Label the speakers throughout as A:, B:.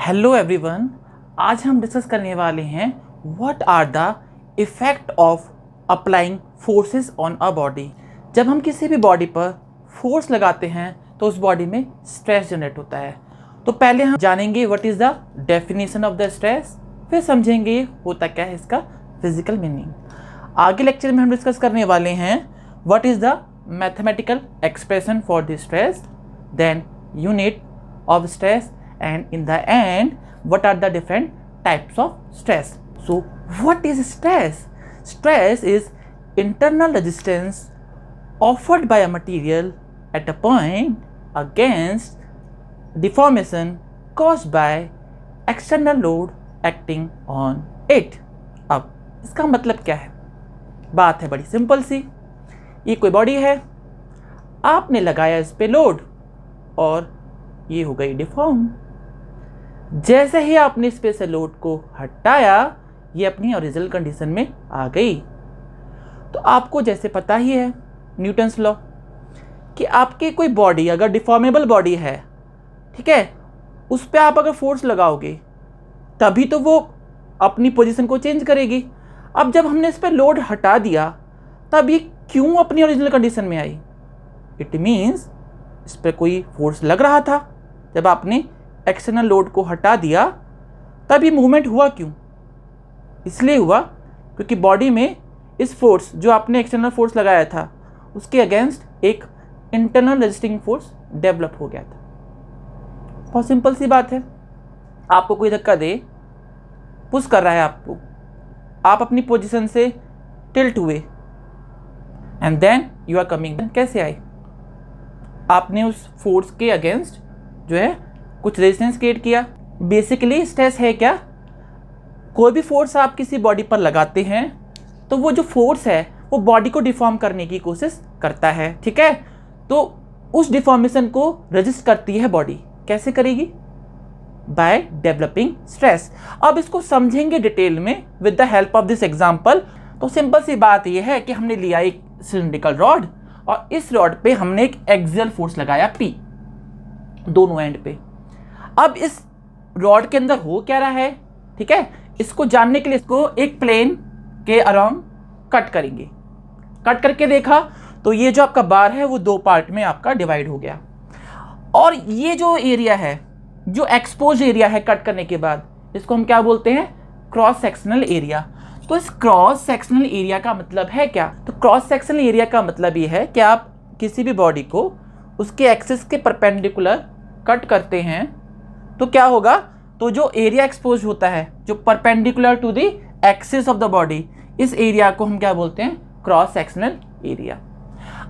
A: Hello everyone, आज हम discuss करने वाले हैं what are the effect of applying forces on a body. जब हम किसी भी बॉडी पर फोर्स लगाते हैं तो उस बॉडी में स्ट्रेस जनरेट होता है। तो पहले हम जानेंगे what is the definition of the stress, फिर समझेंगे होता क्या है इसका फिजिकल मीनिंग। आगे लेक्चर में हम डिस्कस करने वाले हैं what is the mathematical expression for the stress, then unit of stress, and in the end what are the different types of stress. So what is stress? Stress is internal resistance offered by a material at a point against deformation caused by external load acting on it. अब इसका मतलब क्या है? बात है बड़ी simple सी। ये कोई बॉडी है, आपने लगाया इस पे लोड और ये हो गई डिफॉर्म। जैसे ही आपने इस पे से लोड को हटाया ये अपनी ओरिजिनल कंडीशन में आ गई। तो आपको जैसे पता ही है न्यूटन्स लॉ कि आपकी कोई बॉडी अगर डिफॉर्मेबल बॉडी है, ठीक है, उस पे आप अगर फोर्स लगाओगे तभी तो वो अपनी पोजीशन को चेंज करेगी। अब जब हमने इस पे लोड हटा दिया तब ये क्यों अपनी ओरिजिनल कंडीशन में आई? इट मीन्स इस पे कोई फोर्स लग रहा था, जब आपने एक्सटर्नल लोड को हटा दिया तब ये मूवमेंट हुआ। क्यों? इसलिए हुआ क्योंकि बॉडी में इस फोर्स जो आपने एक्सटर्नल फोर्स लगाया था उसके अगेंस्ट एक इंटरनल रेजिस्टिंग फोर्स डेवलप हो गया था। बहुत सिंपल सी बात है। आपको कोई धक्का दे, पुश कर रहा है आपको, आप अपनी पोजीशन से टिल्ट हुए and then you are coming. कैसे आए? आपने उस फोर्स के अगेंस्ट जो है कुछ रेजिस्टेंस क्रिएट किया। बेसिकली स्ट्रेस है क्या? कोई भी फोर्स आप किसी बॉडी पर लगाते हैं तो वो जो फोर्स है वो बॉडी को डिफॉर्म करने की कोशिश करता है, ठीक है। तो उस डिफॉर्मेशन को रेजिस्ट करती है बॉडी। कैसे करेगी? By developing stress. अब इसको समझेंगे डिटेल में with the help of this example. तो सिंपल सी बात यह है कि हमने लिया एक सिलिंड्रिकल रॉड और इस रॉड पे हमने एक एक्सियल फोर्स लगाया P दोनों एंड पे। अब इस रॉड के अंदर हो क्या रहा है, ठीक है, इसको जानने के लिए इसको एक प्लेन के अराउंड कट करेंगे। कट करके देखा तो ये जो आपका बार है वो दो पार्ट में आपका डिवाइड हो गया और ये जो एरिया है, जो एक्सपोज एरिया है कट करने के बाद, इसको हम क्या बोलते हैं? Cross sectional area. तो इस क्रॉस सेक्शनल एरिया का मतलब है क्या? तो क्रॉस सेक्शनल एरिया का मतलब ये है कि आप किसी भी बॉडी को उसके एक्सिस के परपेंडिकुलर कट करते हैं तो क्या होगा? तो जो एरिया एक्सपोज होता है जो perpendicular to the axis of the body, इस एरिया को हम क्या बोलते हैं? Cross sectional area.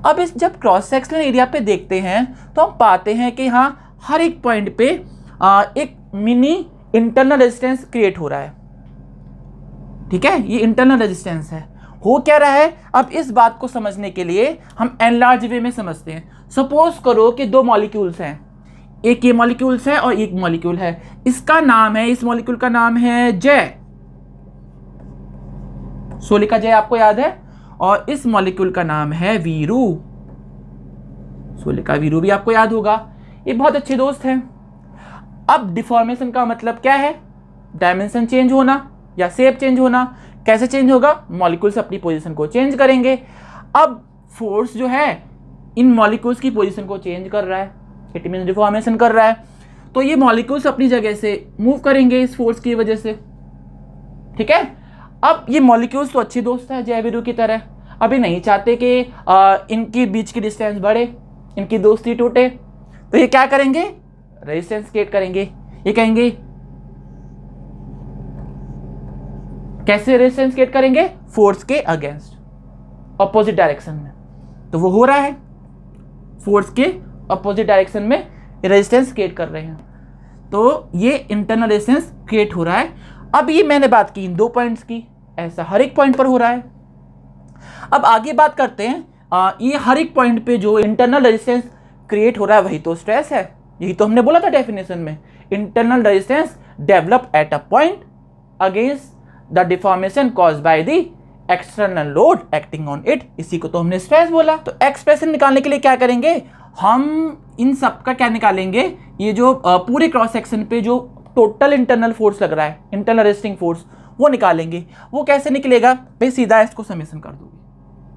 A: अब इस जब क्रॉस सेक्शनल एरिया पे देखते हैं तो हम पाते हैं कि हाँ, हर एक पॉइंट पे एक मिनी इंटरनल रेजिस्टेंस क्रिएट हो रहा है, ठीक है। ये इंटरनल रेजिस्टेंस है। हो क्या रहा है? अब इस बात को समझने के लिए हम एनलार्ज वे में समझते हैं। सपोज करो कि दो मॉलिक्यूल्स हैं, एक ये मॉलिक्यूल्स है और एक मॉलिक्यूल है। इसका नाम है, इस मॉलिक्यूल का नाम है जय, सोले का जय आपको याद है, और इस मॉलिक्यूल का नाम है वीरू, सोले का वीरू भी आपको याद होगा। ये बहुत अच्छे दोस्त हैं। अब डिफॉर्मेशन का मतलब क्या है? डायमेंशन चेंज होना या शेप चेंज होना। कैसे चेंज होगा? मॉलिक्यूल्स अपनी पोजीशन को चेंज करेंगे। अब फोर्स जो है इन मॉलिक्यूल्स की पोजीशन को चेंज कर रहा है, इट मींस डिफॉर्मेशन कर रहा है। तो ये मॉलिक्यूल्स अपनी जगह से मूव करेंगे इस फोर्स की वजह से, ठीक है। अब ये मॉलिक्यूल्स तो अच्छे दोस्त हैं जय वीरू की तरह, अभी नहीं चाहते कि इनके बीच की डिस्टेंस बढ़े, इनकी दोस्ती टूटे। तो ये क्या करेंगे? रेजिस्टेंस क्रिएट करेंगे। ये कहेंगे कैसे रेजिस्टेंस क्रिएट करेंगे? फोर्स के अगेंस्ट, अपोजिट डायरेक्शन में। तो वो हो रहा है, फोर्स के अपोजिट डायरेक्शन में रेजिस्टेंस क्रिएट कर रहे हैं। तो ये इंटरनल रेजिस्टेंस क्रिएट हो रहा है। अब ये मैंने बात की इन दो पॉइंट्स की, ऐसा हर एक पॉइंट पर हो रहा है। अब आगे बात करते हैं, ये हर एक पॉइंट पे जो इंटरनल रेजिस्टेंस क्रिएट हो रहा है वही तो स्ट्रेस है। यही तो हमने बोला था डेफिनेशन में, internal resistance develop at a point against the deformation caused by the external load acting on it. इसी को तो हमने स्ट्रेस बोला। तो एक्सप्रेशन निकालने के लिए क्या करेंगे? हम इन सब का क्या निकालेंगे, ये जो पूरे क्रॉस सेक्शन पे जो टोटल इंटरनल फोर्स लग रहा है, इंटरनल रेजिस्टिंग फोर्स, वो निकालेंगे। वो कैसे निकलेगा भाई, सीधा इसको समेशन कर दोगे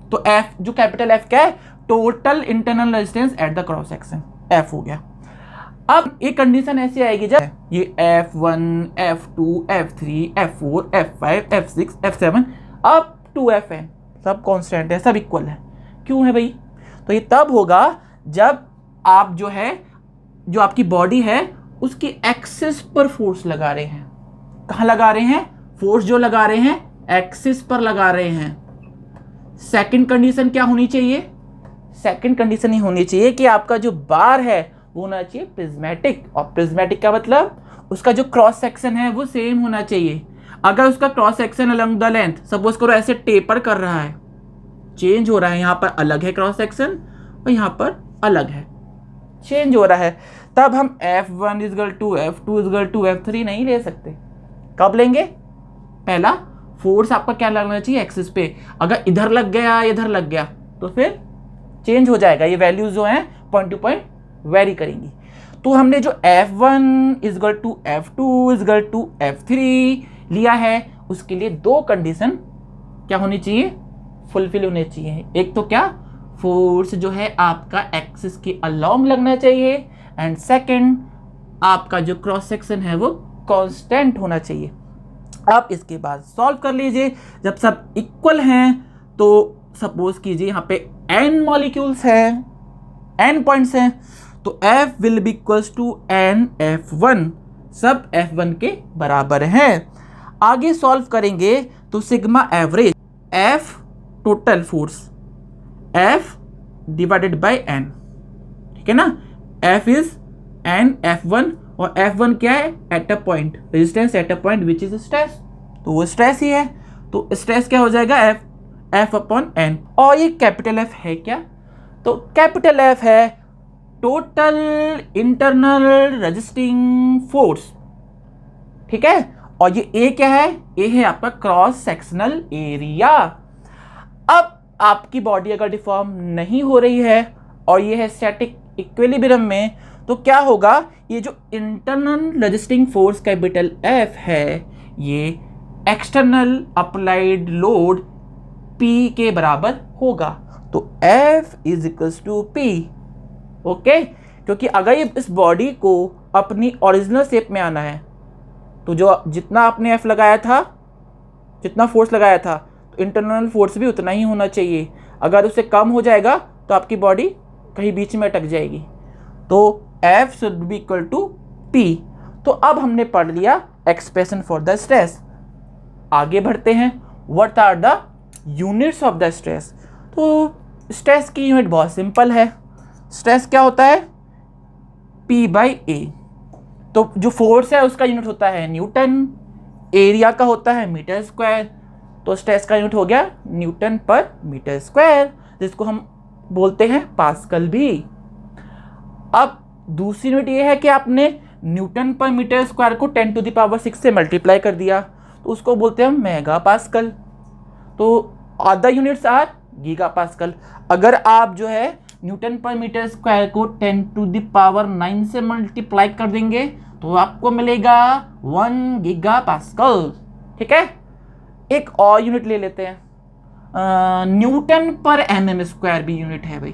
A: तो एफ, जो कैपिटल एफ क्या है, total internal resistance at the cross section, F हो गया। अब एक कंडीशन ऐसी आएगी जब ये F1, F2, F3, F4, F5, F6, F7 up to Fn सब कांस्टेंट है, सब इक्वल है। क्यों है भाई, तो ये तब होगा जब आप जो है, जो आपकी बॉडी है उसकी एक्सिस पर फोर्स लगा रहे हैं। कहाँ लगा रहे हैं, फोर्स जो लगा रहे हैं एक्सिस पर लगा रहे हैं। सेकंड कंडीशन क्या होनी चाहिए, सेकंड कंडीशन ये होनी चाहिए कि आपका जो बार है वो होना चाहिए प्रिज्मेटिक, और प्रिज्मेटिक का मतलब उसका जो क्रॉस सेक्शन है वो सेम होना चाहिए। अगर उसका cross section along the length, suppose करो ऐसे टेपर कर रहा है, चेंज हो रहा है, यहाँ पर अलग है क्रॉस सेक्शन और यहाँ पर अलग है, चेंज हो रहा है, तब हम F1 is equal to F2 is equal to F3 नहीं ले सकते। कब लेंगे, पहला फोर्स आपका क्या लगना चाहिए एक्सिस पे, अगर इधर लग गया इधर लग गया तो फिर चेंज हो जाएगा, ये वैल्यूज जो हैं पॉइंट टू पॉइंट वेरी करेंगी। तो हमने जो F1 is equal to F2 is equal to F3 लिया है उसके लिए दो कंडीशन क्या होनी चाहिए, फुलफिल होने चाहिए। एक तो क्या, फोर्स जो है आपका एक्सिस के अलोंग लगना चाहिए, एंड सेकंड आपका जो क्रॉस सेक्शन है वो कांस्टेंट होना चाहिए। अब इसके बाद सॉल्व कर लीजिए, जब सब इक्वल हैं तो सपोज कीजिए यहाँ पे n मॉलिक्यूल्स हैं, n पॉइंट्स हैं, तो F will be equals to n F1, सब F1 के बराबर हैं। आगे सॉल्व करेंगे तो sigma average F total force F divided by n, ठीक है ना, F इज n F1 और F1 क्या है, at a point, resistance at a point which is stress, तो वो स्ट्रेस ही है, तो स्ट्रेस क्या हो जाएगा F अपॉन n। और ये कैपिटल F है क्या, तो कैपिटल F है टोटल इंटरनल रेजिस्टिंग फोर्स, ठीक है, और ये A क्या है, A है आपका क्रॉस सेक्शनल एरिया। अब आपकी बॉडी अगर डिफॉर्म नहीं हो रही है और ये है स्टैटिक इक्विलिब्रियम में, तो क्या होगा, ये जो internal resisting force capital F है ये एक्सटर्नल अप्लाइड लोड P के बराबर होगा, तो F is equals to P, okay. क्योंकि अगर ये इस बॉडी को अपनी ओरिजिनल शेप में आना है तो जो जितना आपने F लगाया था, जितना फोर्स लगाया था, तो इंटरनल फोर्स भी उतना ही होना चाहिए। अगर उससे कम हो जाएगा तो आपकी बॉडी कहीं बीच में अटक जाएगी, तो F should be equal to P। तो अब हमने पढ़ लिया एक्सप्रेशन फॉर द स्ट्रेस। आगे बढ़ते हैं, what are the units of the stress. तो स्ट्रेस की यूनिट बहुत सिंपल है, स्ट्रेस क्या होता है, P बाई A। तो जो फोर्स है उसका यूनिट होता है न्यूटन, एरिया का होता है मीटर स्क्वायर, तो स्ट्रेस का यूनिट हो गया न्यूटन पर मीटर स्क्वायर, जिसको हम बोलते हैं पास्कल भी। अब दूसरी यूनिट ये है कि आपने न्यूटन पर मीटर स्क्वायर को 10 टू द पावर 6 से मल्टीप्लाई कर दिया, तो उसको बोलते हैं हम मेगा पास्कल। तो other units are giga pascal. अगर आप जो है न्यूटन पर मीटर स्क्वायर को 10 टू द पावर 9 से मल्टीप्लाई कर देंगे तो आपको मिलेगा 1 गीगा पास्कल, ठीक है। एक और यूनिट ले लेते हैं, न्यूटन पर mm स्क्वायर भी यूनिट है भाई,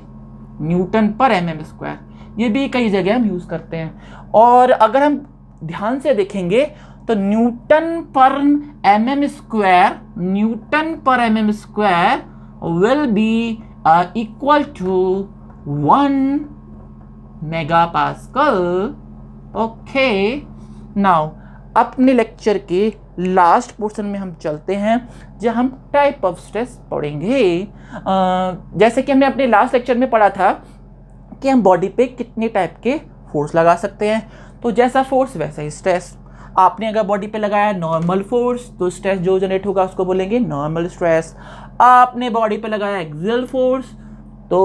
A: न्यूटन पर mm स्क्वायर, ये भी कई जगह हम यूज करते हैं। और अगर हम ध्यान से देखेंगे तो newton per mm square, newton per mm square will be equal to 1 mega pascal, okay. Now अपने लेक्चर के लास्ट पोर्शन में हम चलते हैं जहाँ हम टाइप ऑफ स्ट्रेस पढ़ेंगे। जैसे कि हमने अपने लास्ट लेक्चर में पढ़ा था कि हम बॉडी पे कितने टाइप के फोर्स लगा सकते हैं, तो जैसा फोर्स वैसा ही स्ट्रेस। आपने अगर बॉडी पे लगाया नॉर्मल फोर्स तो स्ट्रेस जो जनरेट होगा उसको बोलेंगे नॉर्मल स्ट्रेस। आपने बॉडी पे लगाया एक्सियल फोर्स तो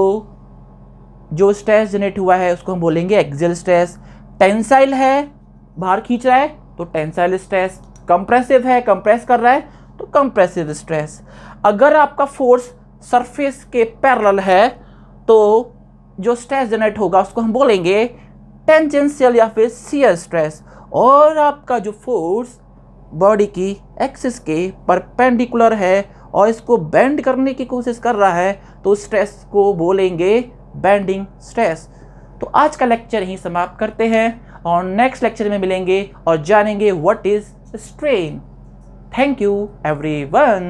A: जो स्ट्रेस जनरेट हुआ है उसको हम बोलेंगे एक्सियल स्ट्रेस। टेंसाइल है, बाहर खींच रहा है तो टेंसाइल स्ट्रेस, कंप्रेसिव है, कंप्रेस कर रहा है तो कंप्रेसिव स्ट्रेस। अगर आपका फोर्स सरफेस के पैरेलल है तो जो स्ट्रेस जनरेट होगा उसको हम बोलेंगे टेंजेंशियल या फिर शियर स्ट्रेस। और आपका जो फोर्स बॉडी की एक्सिस के परपेंडिकुलर है और इसको बेंड करने की कोशिश कर रहा है, तो स्ट्रेस को बोलेंगे बेंडिंग स्ट्रेस। तो आज का लेक्चर यहीं समाप्त करते हैं और नेक्स्ट लेक्चर में मिलेंगे और जानेंगे what is strain. Thank you everyone.